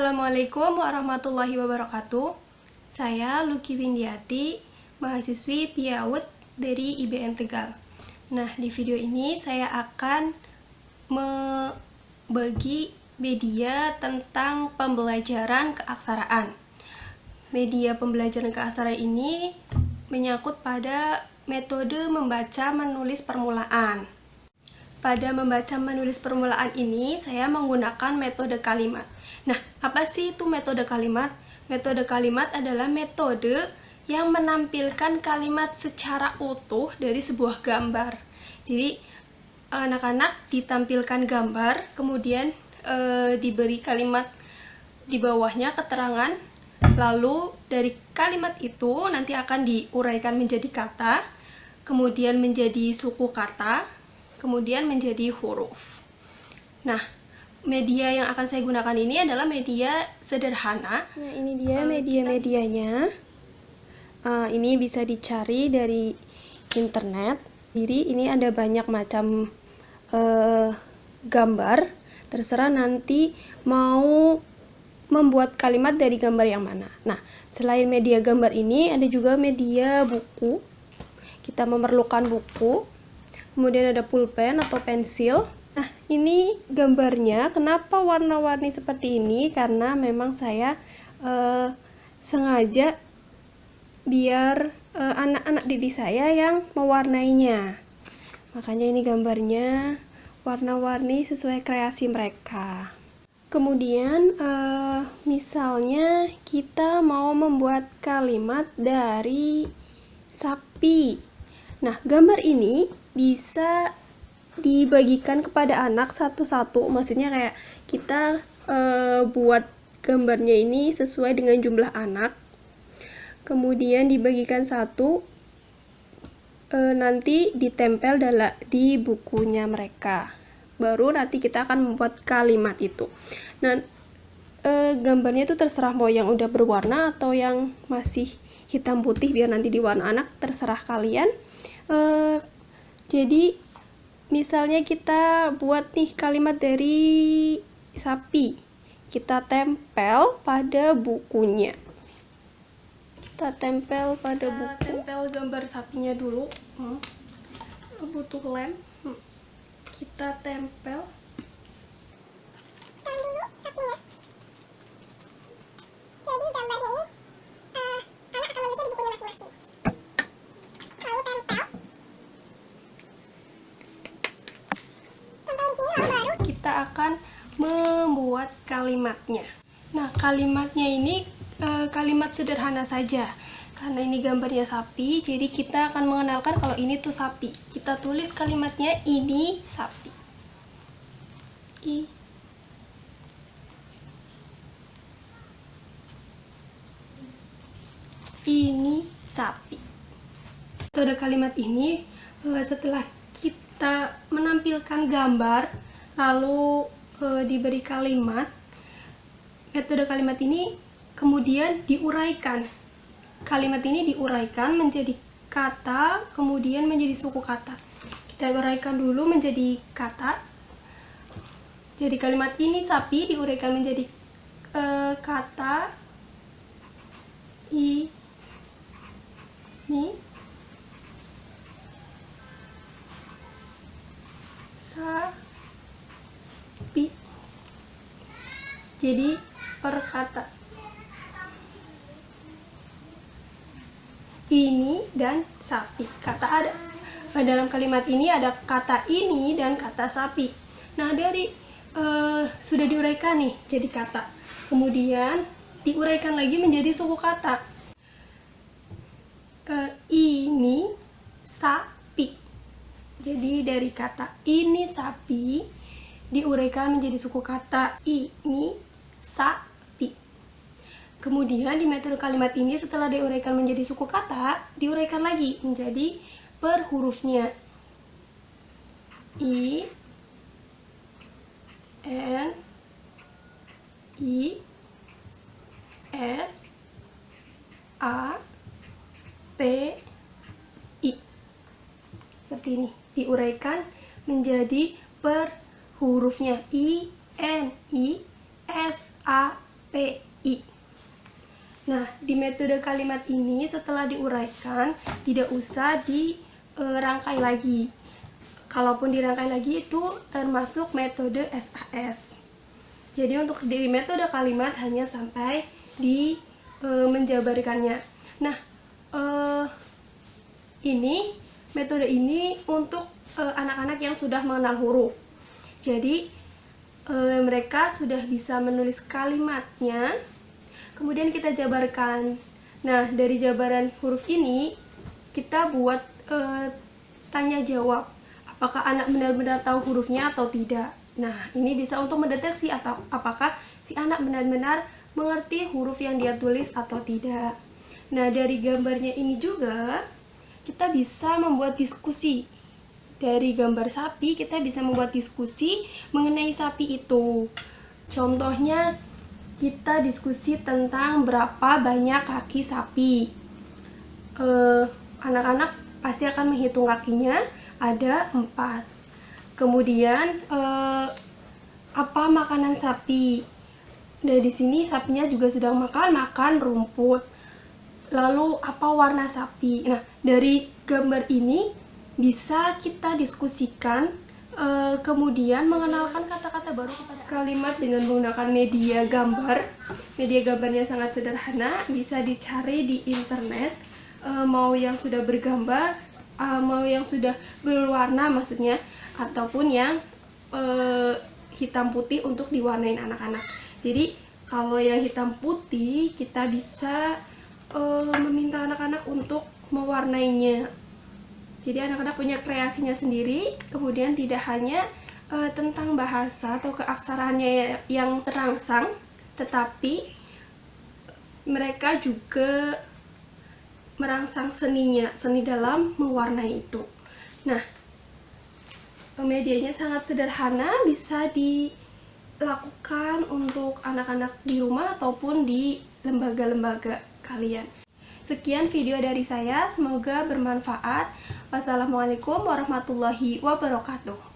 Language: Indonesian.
Assalamualaikum warahmatullahi wabarakatuh. Saya Luki Windiati, mahasiswi PIAUD dari IBN Tegal. Nah, di video ini saya akan membagi media tentang pembelajaran keaksaraan. Media pembelajaran keaksaraan ini menyangkut pada metode membaca menulis permulaan. Pada membaca menulis permulaan ini, saya menggunakan metode kalimat. Nah, apa sih itu metode kalimat? Metode kalimat adalah metode yang menampilkan kalimat secara utuh dari sebuah gambar. Jadi, anak-anak ditampilkan gambar, kemudian diberi kalimat di bawahnya keterangan, lalu dari kalimat itu nanti akan diuraikan menjadi kata, kemudian menjadi suku kata, kemudian menjadi huruf. Nah, media yang akan saya gunakan ini adalah media sederhana. Nah, ini dia media-medianya. Ini bisa dicari dari internet. Jadi ini ada banyak macam gambar. Terserah nanti mau membuat kalimat dari gambar yang mana. Nah, selain media gambar ini, ada juga media buku. Kita memerlukan buku. Kemudian ada pulpen atau pensil. Nah, ini gambarnya. Kenapa warna-warni seperti ini? Karena memang saya sengaja biar anak-anak didik saya yang mewarnainya. Makanya ini gambarnya warna-warni sesuai kreasi mereka. Kemudian misalnya kita mau membuat kalimat dari sapi. Nah, gambar ini bisa dibagikan kepada anak satu-satu. Maksudnya kayak kita buat gambarnya ini sesuai dengan jumlah anak. Kemudian dibagikan satu, nanti ditempel di bukunya mereka. Baru nanti kita akan membuat kalimat itu. Nah, gambarnya itu terserah mau yang udah berwarna atau yang masih hitam putih biar nanti diwarna anak, terserah kalian. Jadi misalnya kita buat nih kalimat dari sapi, kita tempel pada bukunya. Kita tempel gambar sapinya dulu. Butuh lem. Kita tempel. Dulu sapinya. Jadi gambarnya ini anak akan menulisnya di bukunya masing-masing. Lalu tempel. Tempel di sini lalu baru Kita akan membuat kalimatnya. Nah, kalimatnya ini kalimat sederhana saja. Karena ini gambarnya sapi, jadi kita akan mengenalkan kalau ini tuh sapi. Kita tulis kalimatnya ini sapi. Ini sapi. Metode kalimat ini setelah kita menampilkan gambar lalu diberi kalimat, metode kalimat ini kemudian diuraikan. Kalimat ini diuraikan menjadi kata, kemudian menjadi suku kata. Kita uraikan dulu menjadi kata. Jadi kalimat ini sapi diuraikan menjadi kata ini sapi. Jadi per kata ini dan sapi. Kata ada dalam kalimat ini ada kata ini dan kata sapi. Nah, dari sudah diuraikan nih jadi kata. Kemudian diuraikan lagi menjadi suku kata. Ini sapi. Jadi dari kata ini sapi diuraikan menjadi suku kata ini sapi. Kemudian di metode kalimat ini setelah diuraikan menjadi suku kata, diuraikan lagi menjadi per hurufnya. I, N, I, S, A, P, I. Seperti ini. Diuraikan menjadi per hurufnya I, N, I, S, A, P, metode kalimat ini setelah diuraikan tidak usah dirangkai lagi. Kalaupun dirangkai lagi itu termasuk metode SAS. Jadi untuk di metode kalimat hanya sampai di menjabarkannya. Nah, ini metode ini untuk anak-anak yang sudah mengenal huruf. Jadi mereka sudah bisa menulis kalimatnya, kemudian kita jabarkan. Nah, dari jabaran huruf ini kita buat tanya jawab, apakah anak benar-benar tahu hurufnya atau tidak. Nah, ini bisa untuk mendeteksi atau apakah si anak benar-benar mengerti huruf yang dia tulis atau tidak. Nah, dari gambarnya ini juga kita bisa membuat diskusi. Dari gambar sapi kita bisa membuat diskusi mengenai sapi itu. Contohnya kita diskusi tentang berapa banyak kaki sapi. Anak-anak pasti akan menghitung kakinya, ada 4. Kemudian apa makanan sapi? Nah, di sini sapinya juga sedang makan rumput. Lalu apa warna sapi? Nah, dari gambar ini bisa kita diskusikan, kemudian mengenalkan kata-kata baru kepada kalimat dengan menggunakan media gambar. Media gambarnya sangat sederhana, bisa dicari di internet, mau yang sudah bergambar, mau yang sudah berwarna maksudnya, ataupun yang hitam putih untuk diwarnain anak-anak. Jadi kalau yang hitam putih kita bisa meminta anak-anak untuk mewarnainya. Jadi anak-anak punya kreasinya sendiri, kemudian tidak hanya tentang bahasa atau keaksaraannya yang terangsang, tetapi mereka juga merangsang seni dalam mewarnai itu. Nah, medianya sangat sederhana, bisa dilakukan untuk anak-anak di rumah ataupun di lembaga-lembaga kalian. Sekian video dari saya, semoga bermanfaat. Wassalamualaikum warahmatullahi wabarakatuh.